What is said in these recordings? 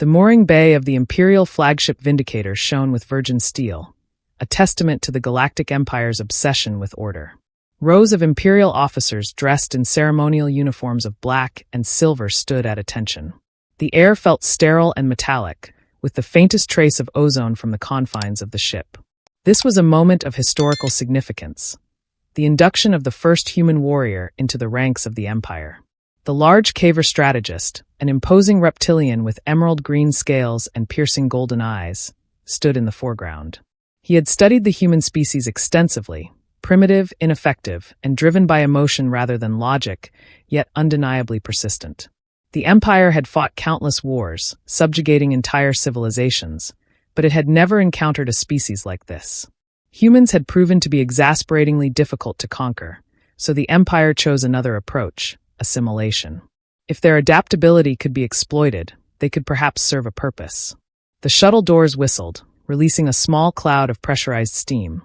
The mooring bay of the Imperial flagship Vindicator shone with virgin steel, a testament to the Galactic Empire's obsession with order. Rows of Imperial officers dressed in ceremonial uniforms of black and silver stood at attention. The air felt sterile and metallic, with the faintest trace of ozone from the confines of the ship. This was a moment of historical significance, the induction of the first human warrior into the ranks of the Empire. The large caver strategist, an imposing reptilian with emerald green scales and piercing golden eyes, stood in the foreground. He had studied the human species extensively, primitive, ineffective, and driven by emotion rather than logic, yet undeniably persistent. The Empire had fought countless wars, subjugating entire civilizations, but it had never encountered a species like this. Humans had proven to be exasperatingly difficult to conquer, so the Empire chose another approach: assimilation. If their adaptability could be exploited, they could perhaps serve a purpose. The shuttle doors whistled, releasing a small cloud of pressurized steam.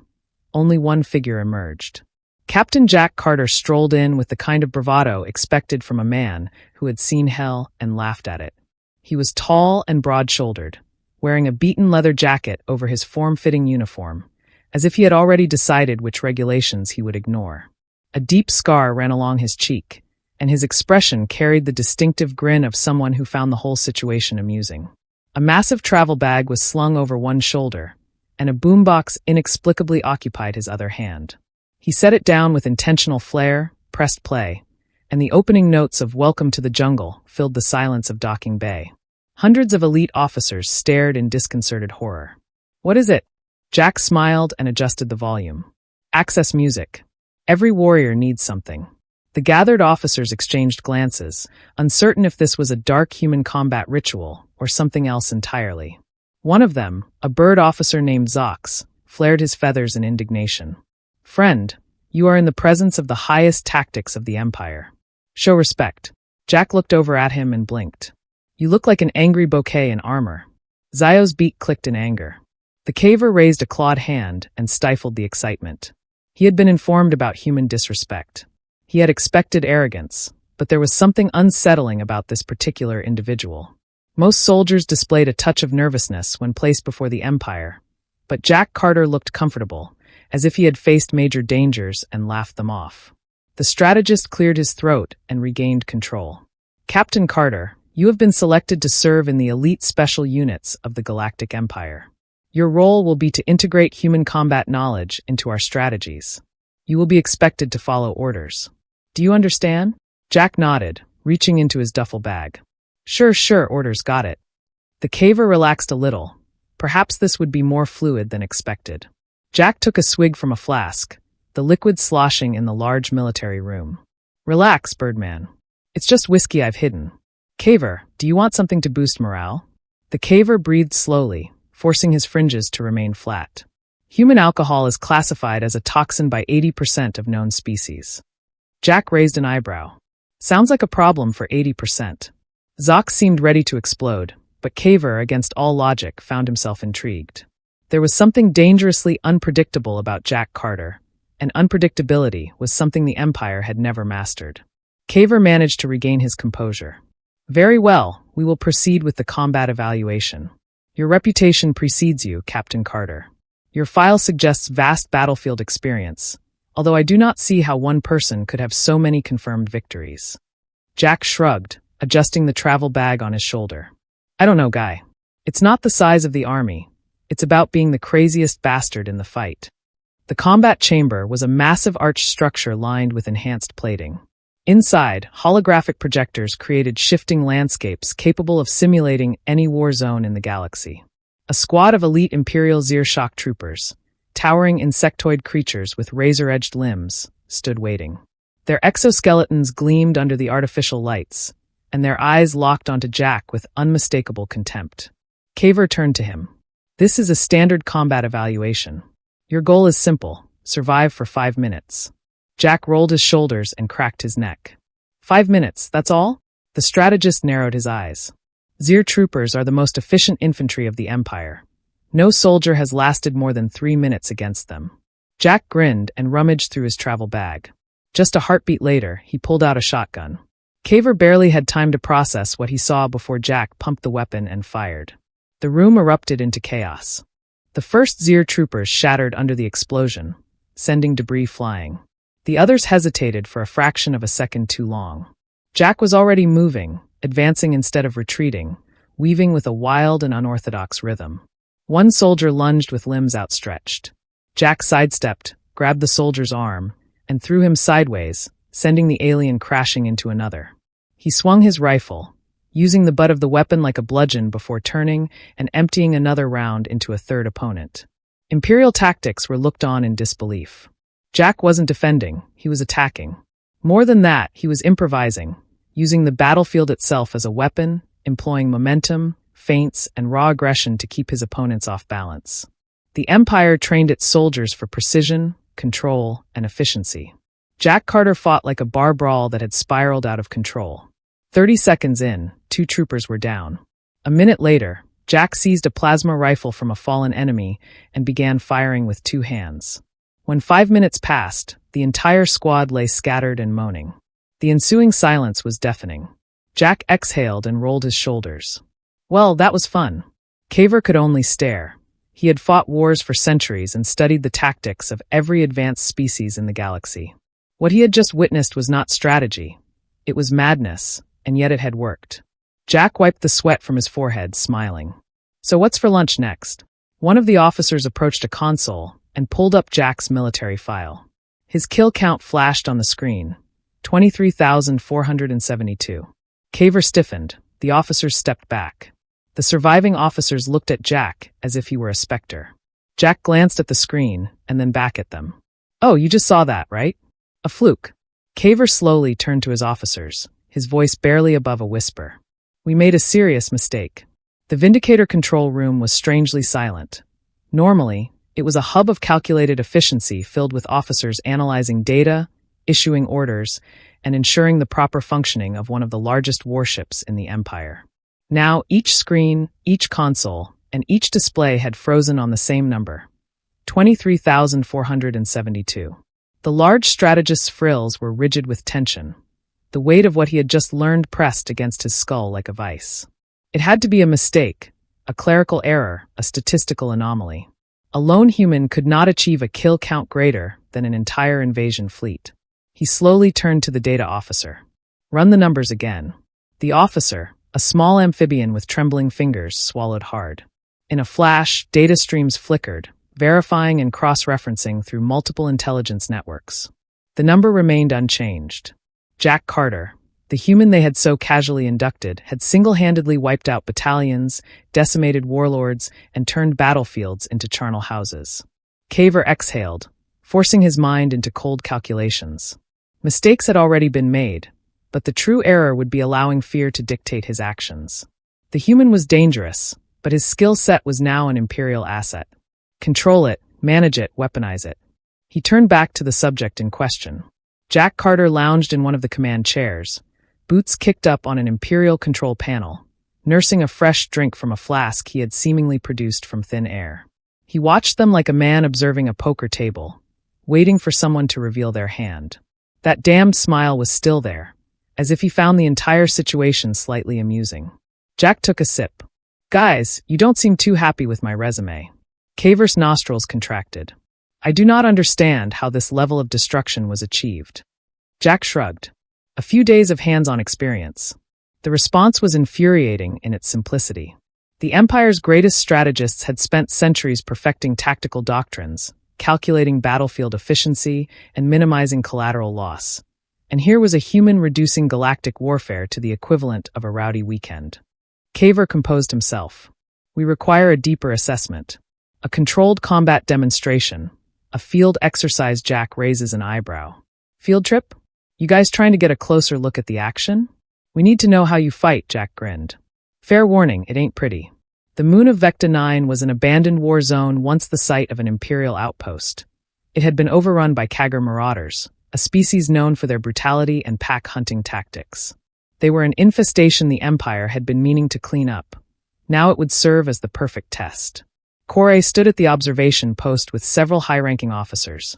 Only one figure emerged. Captain Jack Carter strolled in with the kind of bravado expected from a man who had seen hell and laughed at it. He was tall and broad-shouldered, wearing a beaten leather jacket over his form-fitting uniform, as if he had already decided which regulations he would ignore. A deep scar ran along his cheek, and his expression carried the distinctive grin of someone who found the whole situation amusing. A massive travel bag was slung over one shoulder, and a boombox inexplicably occupied his other hand. He set it down with intentional flair, pressed play, and the opening notes of Welcome to the Jungle filled the silence of Docking Bay. Hundreds of elite officers stared in disconcerted horror. "What is it?" Jack smiled and adjusted the volume. "Access music. Every warrior needs something." The gathered officers exchanged glances, uncertain if this was a dark human combat ritual or something else entirely. One of them, a bird officer named Zox, flared his feathers in indignation. "Friend, you are in the presence of the highest tactics of the Empire. Show respect." Jack looked over at him and blinked. "You look like an angry bouquet in armor." Zio's beak clicked in anger. The caver raised a clawed hand and stifled the excitement. He had been informed about human disrespect. He had expected arrogance, but there was something unsettling about this particular individual. Most soldiers displayed a touch of nervousness when placed before the Empire, but Jack Carter looked comfortable, as if he had faced major dangers and laughed them off. The strategist cleared his throat and regained control. "Captain Carter, you have been selected to serve in the elite special units of the Galactic Empire. Your role will be to integrate human combat knowledge into our strategies. You will be expected to follow orders. Do you understand?" Jack nodded, reaching into his duffel bag. Sure, orders, got it." The caver relaxed a little. Perhaps this would be more fluid than expected. Jack took a swig from a flask, the liquid sloshing in the large military room. "Relax, Birdman. It's just whiskey I've hidden." "Caver, do you want something to boost morale?" The caver breathed slowly, forcing his fringes to remain flat. Human alcohol is classified as a toxin by 80% of known species. Jack raised an eyebrow. "Sounds like a problem for 80%. Zox seemed ready to explode, but Caver, against all logic, found himself intrigued. There was something dangerously unpredictable about Jack Carter, and unpredictability was something the Empire had never mastered. Caver managed to regain his composure. "Very well, we will proceed with the combat evaluation. Your reputation precedes you, Captain Carter. Your file suggests vast battlefield experience, although I do not see how one person could have so many confirmed victories." Jack shrugged, adjusting the travel bag on his shoulder. "I don't know, guy. It's not the size of the army. It's about being the craziest bastard in the fight." The combat chamber was a massive arched structure lined with enhanced plating. Inside, holographic projectors created shifting landscapes capable of simulating any war zone in the galaxy. A squad of elite Imperial Zeer-Shock troopers, towering insectoid creatures with razor-edged limbs, stood waiting. Their exoskeletons gleamed under the artificial lights, and their eyes locked onto Jack with unmistakable contempt. Caver turned to him. "This is a standard combat evaluation. Your goal is simple: survive for 5 minutes." Jack rolled his shoulders and cracked his neck. 5 minutes, that's all?" The strategist narrowed his eyes. "Zeer troopers are the most efficient infantry of the Empire. No soldier has lasted more than 3 minutes against them." Jack grinned and rummaged through his travel bag. Just a heartbeat later, he pulled out a shotgun. Kaver barely had time to process what he saw before Jack pumped the weapon and fired. The room erupted into chaos. The first Zir troopers shattered under the explosion, sending debris flying. The others hesitated for a fraction of a second too long. Jack was already moving, advancing instead of retreating, weaving with a wild and unorthodox rhythm. One soldier lunged with limbs outstretched. Jack sidestepped, grabbed the soldier's arm, and threw him sideways, sending the alien crashing into another. He swung his rifle, using the butt of the weapon like a bludgeon before turning and emptying another round into a third opponent. Imperial tactics were looked on in disbelief. Jack wasn't defending, he was attacking. More than that, he was improvising, using the battlefield itself as a weapon, employing momentum, feints, and raw aggression to keep his opponents off balance. The Empire trained its soldiers for precision, control, and efficiency. Jack Carter fought like a bar brawl that had spiraled out of control. 30 seconds in, 2 troopers were down. A minute later, Jack seized a plasma rifle from a fallen enemy and began firing with 2 hands. When 5 minutes passed, the entire squad lay scattered and moaning. The ensuing silence was deafening. Jack exhaled and rolled his shoulders. Well, that was fun. Kaver could only stare. He had fought wars for centuries and studied the tactics of every advanced species in the galaxy. What he had just witnessed was not strategy. It was madness, and yet it had worked. Jack wiped the sweat from his forehead, smiling. So what's for lunch next? One of the officers approached a console and pulled up Jack's military file. His kill count flashed on the screen. 23,472. Kaver stiffened. The officers stepped back. The surviving officers looked at Jack as if he were a specter. Jack glanced at the screen and then back at them. Oh, you just saw that, right? A fluke. Kaver slowly turned to his officers, his voice barely above a whisper. We made a serious mistake. The Vindicator control room was strangely silent. Normally, it was a hub of calculated efficiency filled with officers analyzing data, issuing orders, and ensuring the proper functioning of one of the largest warships in the Empire. Now, each screen, each console, and each display had frozen on the same number. 23,472. The large strategist's frills were rigid with tension. The weight of what he had just learned pressed against his skull like a vice. It had to be a mistake, a clerical error, a statistical anomaly. A lone human could not achieve a kill count greater than an entire invasion fleet. He slowly turned to the data officer. Run the numbers again. The officer, a small amphibian with trembling fingers, swallowed hard. In a flash, data streams flickered, verifying and cross-referencing through multiple intelligence networks. The number remained unchanged. Jack Carter, the human they had so casually inducted, had single-handedly wiped out battalions, decimated warlords, and turned battlefields into charnel houses. Kaver exhaled, forcing his mind into cold calculations. Mistakes had already been made, but the true error would be allowing fear to dictate his actions. The human was dangerous, but his skill set was now an Imperial asset. Control it, manage it, weaponize it. He turned back to the subject in question. Jack Carter lounged in one of the command chairs, boots kicked up on an Imperial control panel, nursing a fresh drink from a flask he had seemingly produced from thin air. He watched them like a man observing a poker table, waiting for someone to reveal their hand. That damned smile was still there, as if he found the entire situation slightly amusing. Jack took a sip. Guys, you don't seem too happy with my resume. Kaver's nostrils contracted. I do not understand how this level of destruction was achieved. Jack shrugged. A few days of hands-on experience. The response was infuriating in its simplicity. The Empire's greatest strategists had spent centuries perfecting tactical doctrines, calculating battlefield efficiency, and minimizing collateral loss. And here was a human reducing galactic warfare to the equivalent of a rowdy weekend. Kaver composed himself. We require a deeper assessment. A controlled combat demonstration. A field exercise. Jack raises an eyebrow. Field trip? You guys trying to get a closer look at the action? We need to know how you fight, Jack grinned. Fair warning, it ain't pretty. The moon of Vecta 9 was an abandoned war zone once the site of an Imperial outpost. It had been overrun by Kagger marauders, a species known for their brutality and pack-hunting tactics. They were an infestation the Empire had been meaning to clean up. Now it would serve as the perfect test. Corey stood at the observation post with several high-ranking officers.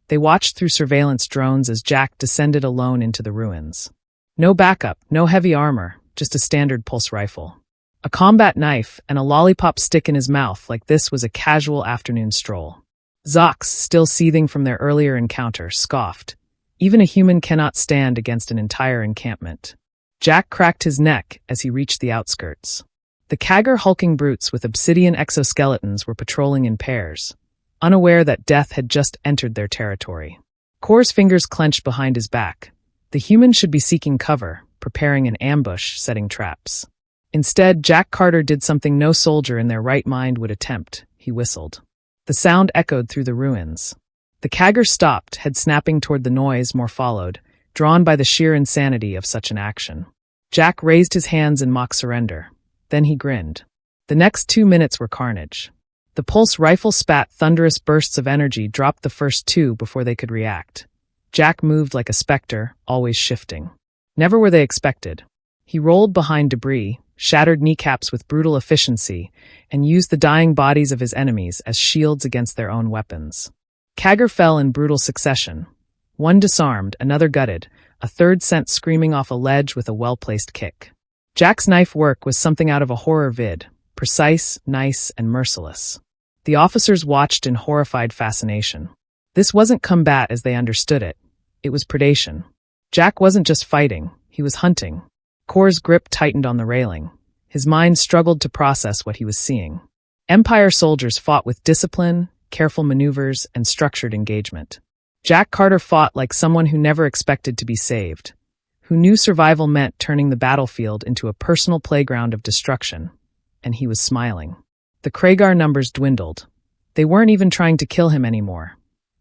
They watched through surveillance drones as Jack descended alone into the ruins. No backup, no heavy armor, just a standard pulse rifle. A combat knife and a lollipop stick in his mouth like this was a casual afternoon stroll. Zox, still seething from their earlier encounter, scoffed. Even a human cannot stand against an entire encampment. Jack cracked his neck as he reached the outskirts. The Kagger hulking brutes with obsidian exoskeletons were patrolling in pairs, unaware that death had just entered their territory. Kor's fingers clenched behind his back. The human should be seeking cover, preparing an ambush, setting traps. Instead, Jack Carter did something no soldier in their right mind would attempt. He whistled. The sound echoed through the ruins. The Kagger stopped, head snapping toward the noise, more followed, drawn by the sheer insanity of such an action. Jack raised his hands in mock surrender. Then he grinned. The next 2 minutes were carnage. The pulse rifle spat thunderous bursts of energy, dropped the first two before they could react. Jack moved like a specter, always shifting. Never were they expected. He rolled behind debris, shattered kneecaps with brutal efficiency, and used the dying bodies of his enemies as shields against their own weapons. Kagger fell in brutal succession. One disarmed, another gutted, a third sent screaming off a ledge with a well-placed kick. Jack's knife work was something out of a horror vid, precise, nice, and merciless. The officers watched in horrified fascination. This wasn't combat as they understood it. It was predation. Jack wasn't just fighting, he was hunting. Kor's grip tightened on the railing. His mind struggled to process what he was seeing. Empire soldiers fought with discipline, careful maneuvers, and structured engagement. Jack Carter fought like someone who never expected to be saved, who knew survival meant turning the battlefield into a personal playground of destruction. And he was smiling. The Kragar numbers dwindled. They weren't even trying to kill him anymore.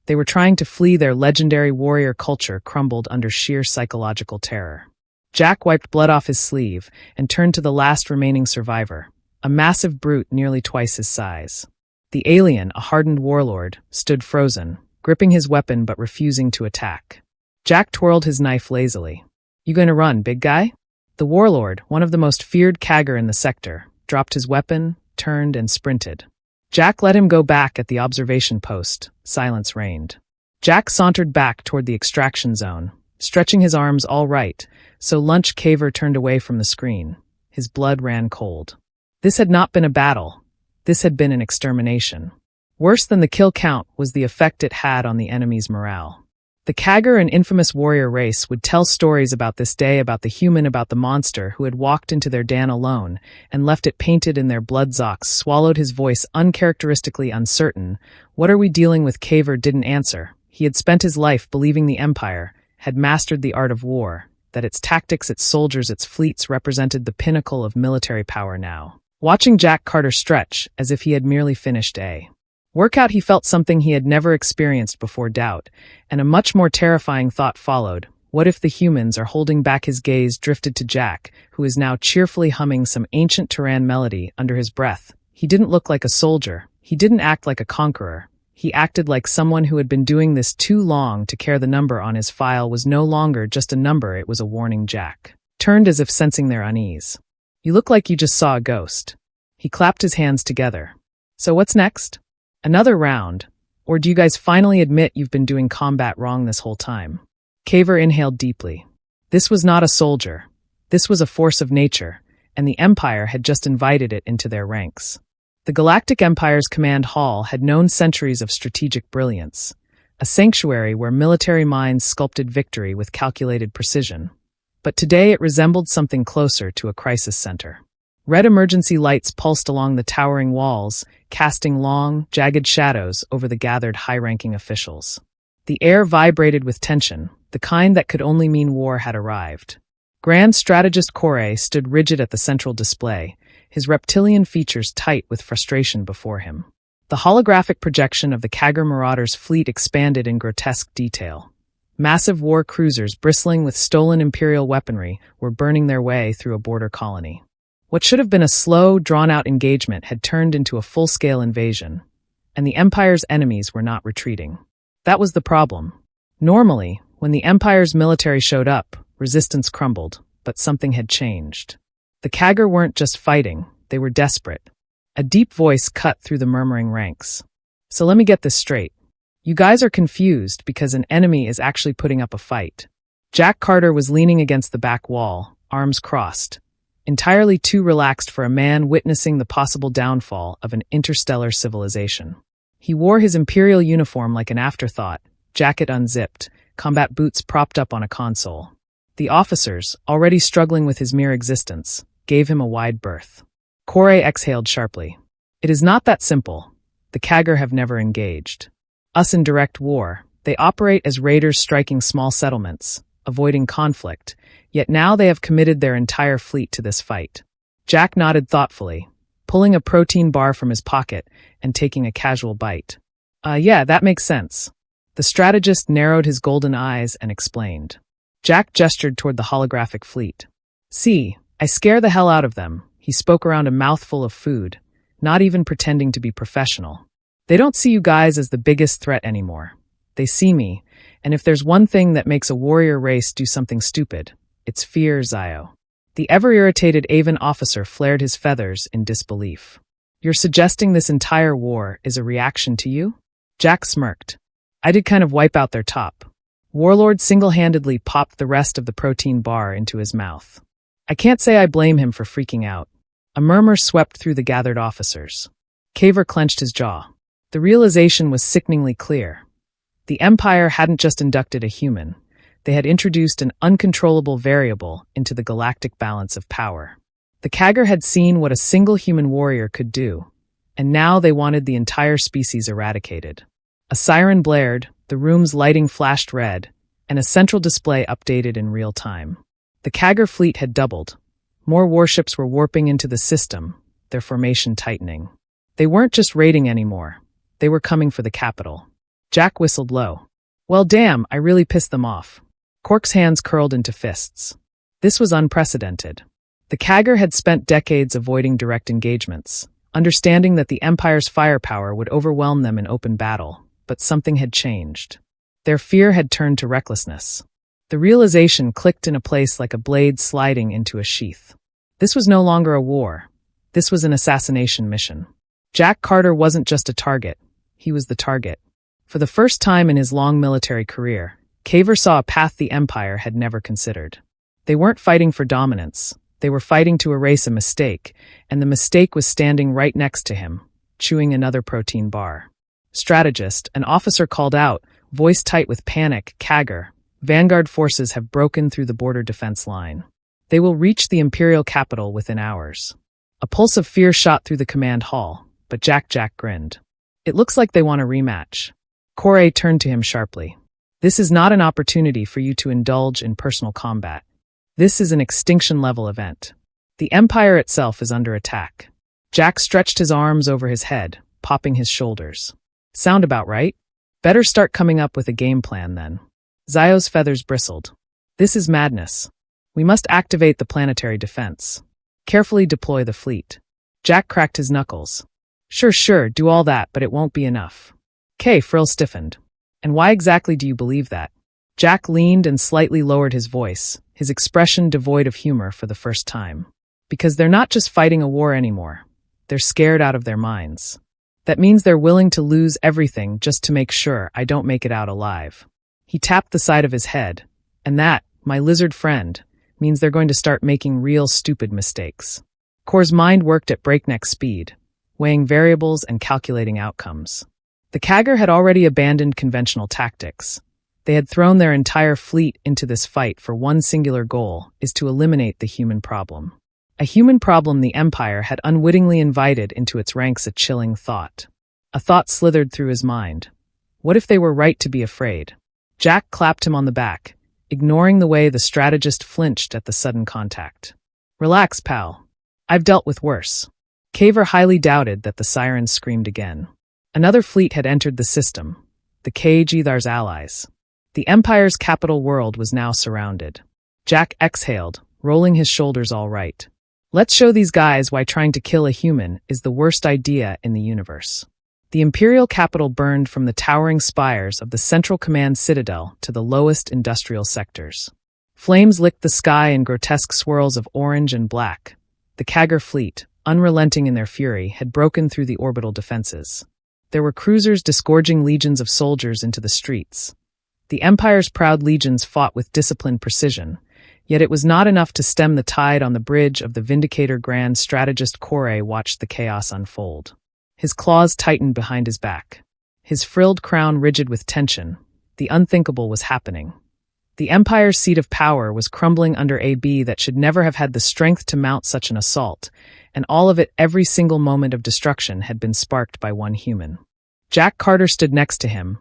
They were trying to flee their legendary warrior culture crumbled under sheer psychological terror. Jack wiped blood off his sleeve and turned to the last remaining survivor, a massive brute nearly twice his size. The alien, a hardened warlord, stood frozen, gripping his weapon but refusing to attack. Jack twirled his knife lazily. "You gonna run, big guy?" The warlord, one of the most feared Kagger in the sector, dropped his weapon, turned, and sprinted. Jack let him go back at the observation post. Silence reigned. Jack sauntered back toward the extraction zone, stretching his arms all right, so Lunch Caver turned away from the screen. His blood ran cold. This had not been a battle. This had been an extermination. Worse than the kill count was the effect it had on the enemy's morale. The Kagger, an infamous warrior race, would tell stories about this day, about the human, about the monster who had walked into their den alone and left it painted in their blood. Zox swallowed, his voice uncharacteristically uncertain. "What are we dealing with?" Caver didn't answer. He had spent his life believing the Empire had mastered the art of war, that its tactics, its soldiers, its fleets represented the pinnacle of military power now. Watching Jack Carter stretch as if he had merely finished a workout, he felt something he had never experienced before: doubt, and a much more terrifying thought followed. What if the humans are holding back? His gaze drifted to Jack, who is now cheerfully humming some ancient Turan melody under his breath. He didn't look like a soldier. He didn't act like a conqueror. He acted like someone who had been doing this too long to care. The number on his file was no longer just a number, it was a warning. Jack turned as if sensing their unease. "You look like you just saw a ghost." He clapped his hands together. "So what's next? Another round? Or do you guys finally admit you've been doing combat wrong this whole time?" Caver inhaled deeply. This was not a soldier. This was a force of nature, and the Empire had just invited it into their ranks. The Galactic Empire's command hall had known centuries of strategic brilliance, a sanctuary where military minds sculpted victory with calculated precision. But today it resembled something closer to a crisis center. Red emergency lights pulsed along the towering walls, casting long, jagged shadows over the gathered high-ranking officials. The air vibrated with tension, the kind that could only mean war had arrived. Grand Strategist Kore stood rigid at the central display, his reptilian features tight with frustration before him. The holographic projection of the Kagger Marauders' fleet expanded in grotesque detail. Massive war cruisers bristling with stolen Imperial weaponry were burning their way through a border colony. What should have been a slow, drawn-out engagement had turned into a full-scale invasion, and the Empire's enemies were not retreating. That was the problem. Normally, when the Empire's military showed up, resistance crumbled, but something had changed. The Kagger weren't just fighting, they were desperate. A deep voice cut through the murmuring ranks. "So let me get this straight. You guys are confused because an enemy is actually putting up a fight. Jack Carter was leaning against the back wall, arms crossed, entirely too relaxed for a man witnessing the possible downfall of an interstellar civilization. He wore his Imperial uniform like an afterthought, jacket unzipped, combat boots propped up on a console. The officers, already struggling with his mere existence, gave him a wide berth. Corey exhaled sharply. It is not that simple. The Kagger have never engaged us in direct war. They operate as raiders striking small settlements, avoiding conflict, yet now they have committed their entire fleet to this fight. Jack nodded thoughtfully, pulling a protein bar from his pocket and taking a casual bite. Yeah, that makes sense. The strategist narrowed his golden eyes and explained. Jack gestured toward the holographic fleet. See, I scare the hell out of them. He spoke around a mouthful of food, not even pretending to be professional. They don't see you guys as the biggest threat anymore. They see me, and if there's one thing that makes a warrior race do something stupid, it's fear, Zio. The ever-irritated Avon officer flared his feathers in disbelief. You're suggesting this entire war is a reaction to you? Jack smirked. I did kind of wipe out their top. Warlord single-handedly popped the rest of the protein bar into his mouth. I can't say I blame him for freaking out. A murmur swept through the gathered officers. Caver clenched his jaw. The realization was sickeningly clear. The Empire hadn't just inducted a human. They had introduced an uncontrollable variable into the galactic balance of power. The Kagger had seen what a single human warrior could do, and now they wanted the entire species eradicated. A siren blared, the room's lighting flashed red, and a central display updated in real time. The Kagger fleet had doubled. More warships were warping into the system, their formation tightening. They weren't just raiding anymore. They were coming for the capital. Jack whistled low. Well, damn, I really pissed them off. Cork's hands curled into fists. This was unprecedented. The Kagger had spent decades avoiding direct engagements, understanding that the Empire's firepower would overwhelm them in open battle, but something had changed. Their fear had turned to recklessness. The realization clicked in a place like a blade sliding into a sheath. This was no longer a war. This was an assassination mission. Jack Carter wasn't just a target. He was the target. For the first time in his long military career, Caver saw a path the Empire had never considered. They weren't fighting for dominance. They were fighting to erase a mistake, and the mistake was standing right next to him, chewing another protein bar. Strategist, an officer called out, voice tight with panic, Kagger, Vanguard forces have broken through the border defense line. They will reach the Imperial capital within hours. A pulse of fear shot through the command hall, but Jack grinned. It looks like they want a rematch. Corey turned to him sharply. This is not an opportunity for you to indulge in personal combat. This is an extinction-level event. The Empire itself is under attack. Jack stretched his arms over his head, popping his shoulders. Sound about right? Better start coming up with a game plan then. Zio's feathers bristled. This is madness. We must activate the planetary defense. Carefully deploy the fleet. Jack cracked his knuckles. Sure, do all that, but it won't be enough. Frill stiffened. And why exactly do you believe that? Jack leaned and slightly lowered his voice, his expression devoid of humor for the first time. Because they're not just fighting a war anymore. They're scared out of their minds. That means they're willing to lose everything just to make sure I don't make it out alive. He tapped the side of his head, and that, my lizard friend, means they're going to start making real stupid mistakes. Cor's mind worked at breakneck speed, weighing variables and calculating outcomes. The Kagger had already abandoned conventional tactics. They had thrown their entire fleet into this fight for one singular goal, is to eliminate the human problem. A human problem the Empire had unwittingly invited into its ranks. A chilling thought. A thought slithered through his mind. What if they were right to be afraid? Jack clapped him on the back, ignoring the way the strategist flinched at the sudden contact. Relax, pal. I've dealt with worse. Caver highly doubted that the sirens screamed again. Another fleet had entered the system, the Kagithar's allies. The Empire's capital world was now surrounded. Jack exhaled, rolling his shoulders all right. Let's show these guys why trying to kill a human is the worst idea in the universe. The Imperial capital burned from the towering spires of the Central Command Citadel to the lowest industrial sectors. Flames licked the sky in grotesque swirls of orange and black. The Kagger fleet, unrelenting in their fury, had broken through the orbital defenses. There were cruisers disgorging legions of soldiers into the streets. The Empire's proud legions fought with disciplined precision, yet it was not enough to stem the tide. On the bridge of the Vindicator, Grand Strategist Kore watched the chaos unfold. His claws tightened behind his back. His frilled crown rigid with tension. The unthinkable was happening. The Empire's seat of power was crumbling under a B that should never have had the strength to mount such an assault, and all of it, every single moment of destruction, had been sparked by one human. Jack Carter stood next to him,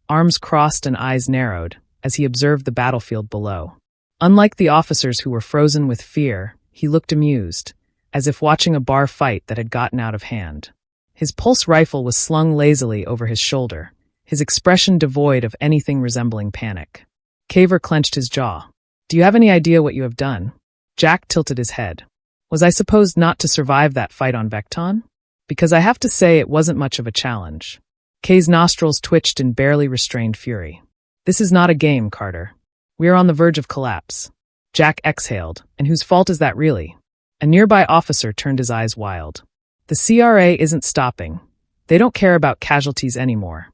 arms crossed and eyes narrowed, as he observed the battlefield below. Unlike the officers who were frozen with fear, he looked amused, as if watching a bar fight that had gotten out of hand. His pulse rifle was slung lazily over his shoulder, his expression devoid of anything resembling panic. Kaver clenched his jaw. "Do you have any idea what you have done?" Jack tilted his head. "Was I supposed not to survive that fight on Vecton? Because I have to say it wasn't much of a challenge." Kay's nostrils twitched in barely restrained fury. "This is not a game, Carter. We are on the verge of collapse." Jack exhaled. "And whose fault is that really?" A nearby officer turned his eyes wild. "The CRA isn't stopping. They don't care about casualties anymore.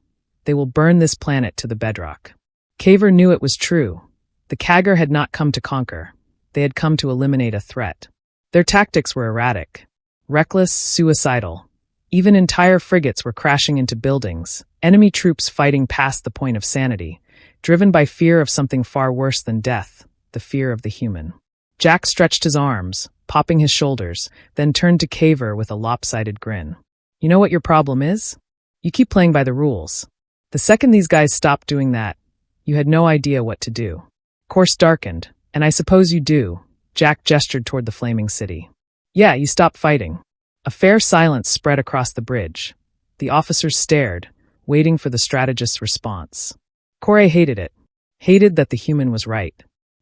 They will burn this planet to the bedrock." Kaver knew it was true. The Kagger had not come to conquer. They had come to eliminate a threat. Their tactics were erratic, reckless, suicidal. Even entire frigates were crashing into buildings, enemy troops fighting past the point of sanity, driven by fear of something far worse than death, the fear of the human. Jack stretched his arms, popping his shoulders, then turned to Kaver with a lopsided grin. "You know what your problem is? You keep playing by the rules. The second these guys stopped doing that, you had no idea what to do. Course darkened, and I suppose you do." Jack gestured toward the flaming city. "Yeah, you stopped fighting." A fair silence spread across the bridge. The officers stared, waiting for the strategist's response. Kore hated it. Hated that the human was right.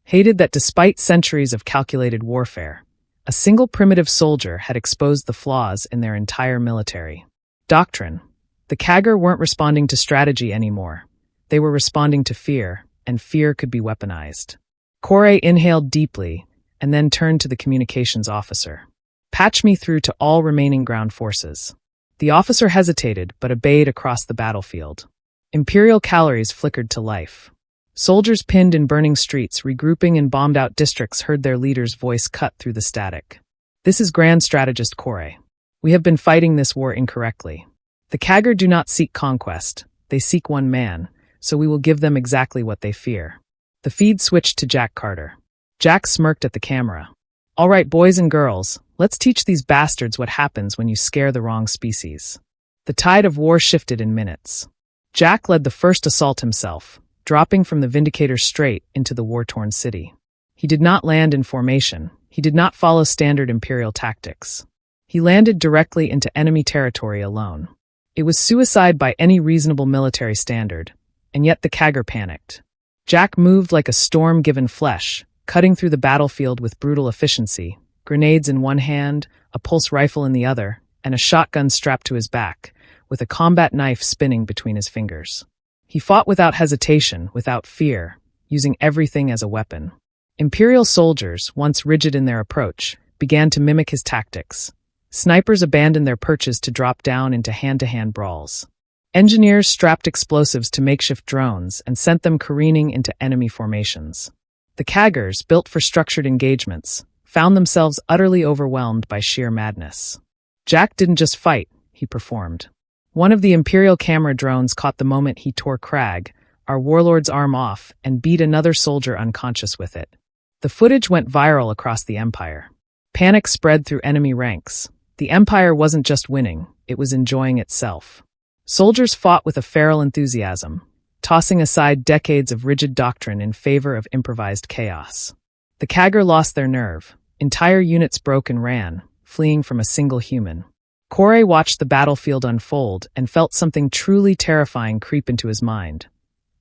Hated that despite centuries of calculated warfare, a single primitive soldier had exposed the flaws in their entire military. Doctrine. The Kagger weren't responding to strategy anymore. They were responding to fear, and fear could be weaponized. Kore inhaled deeply, and then turned to the communications officer. "Patch me through to all remaining ground forces." The officer hesitated, but obeyed across the battlefield. Imperial calories flickered to life. Soldiers pinned in burning streets, regrouping in bombed-out districts, heard their leader's voice cut through the static. "This is Grand Strategist Kore. We have been fighting this war incorrectly. The Kagger do not seek conquest. They seek one man, so we will give them exactly what they fear." The feed switched to Jack Carter. Jack smirked at the camera. "All right, boys and girls, let's teach these bastards what happens when you scare the wrong species." The tide of war shifted in minutes. Jack led the first assault himself, dropping from the Vindicator straight into the war-torn city. He did not land in formation. He did not follow standard Imperial tactics. He landed directly into enemy territory alone. It was suicide by any reasonable military standard, and yet the Kagger panicked. Jack moved like a storm given flesh, cutting through the battlefield with brutal efficiency, grenades in one hand, a pulse rifle in the other, and a shotgun strapped to his back, with a combat knife spinning between his fingers. He fought without hesitation, without fear, using everything as a weapon. Imperial soldiers, once rigid in their approach, began to mimic his tactics. Snipers abandoned their perches to drop down into hand-to-hand brawls. Engineers strapped explosives to makeshift drones and sent them careening into enemy formations. The Kaggers, built for structured engagements, found themselves utterly overwhelmed by sheer madness. Jack didn't just fight, he performed. One of the Imperial camera drones caught the moment he tore Crag, our warlord's arm off, and beat another soldier unconscious with it. The footage went viral across the Empire. Panic spread through enemy ranks. The Empire wasn't just winning, it was enjoying itself. Soldiers fought with a feral enthusiasm, tossing aside decades of rigid doctrine in favor of improvised chaos. The Kagger lost their nerve. Entire units broke and ran, fleeing from a single human. Kore watched the battlefield unfold and felt something truly terrifying creep into his mind.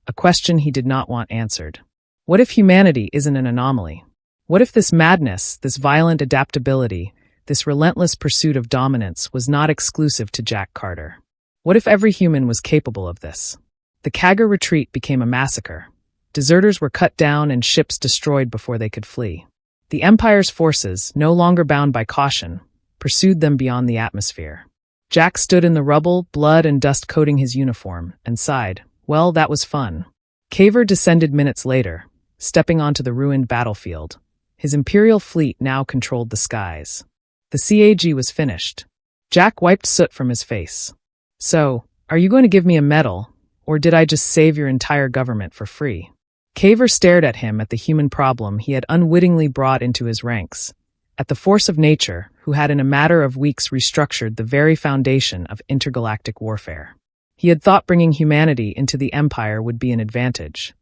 A question he did not want answered. What if humanity isn't an anomaly? What if this madness, this violent adaptability, this relentless pursuit of dominance was not exclusive to Jack Carter? What if every human was capable of this? The Kagger retreat became a massacre. Deserters were cut down and ships destroyed before they could flee. The Empire's forces, no longer bound by caution, pursued them beyond the atmosphere. Jack stood in the rubble, blood and dust coating his uniform, and sighed. Well, that was fun. Caver descended minutes later, stepping onto the ruined battlefield. His Imperial fleet now controlled the skies. The CAG was finished. Jack wiped soot from his face. So, are you going to give me a medal, or did I just save your entire government for free? Caver stared at him, at the human problem he had unwittingly brought into his ranks, at the force of nature, who had in a matter of weeks restructured the very foundation of intergalactic warfare. He had thought bringing humanity into the Empire would be an advantage.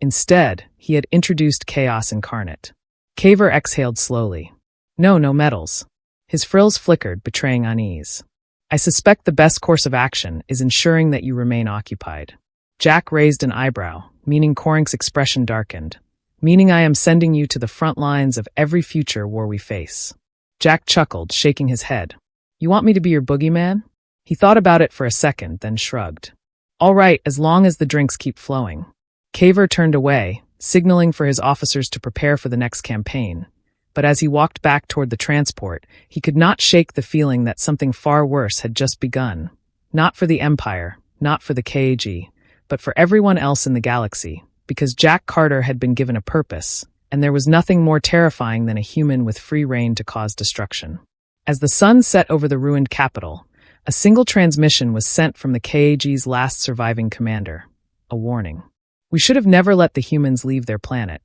Instead, he had introduced chaos incarnate. Caver exhaled slowly. No medals. His frills flickered, betraying unease. I suspect the best course of action is ensuring that you remain occupied. Jack raised an eyebrow, meaning Corink's expression darkened. Meaning I am sending you to the front lines of every future war we face. Jack chuckled, shaking his head. You want me to be your boogeyman? He thought about it for a second, then shrugged. All right, as long as the drinks keep flowing. Caver turned away, signaling for his officers to prepare for the next campaign. But as he walked back toward the transport, he could not shake the feeling that something far worse had just begun. Not for the Empire, not for the KAG, but for everyone else in the galaxy, because Jack Carter had been given a purpose, and there was nothing more terrifying than a human with free rein to cause destruction. As the sun set over the ruined capital, a single transmission was sent from the KAG's last surviving commander. A warning. We should have never let the humans leave their planet.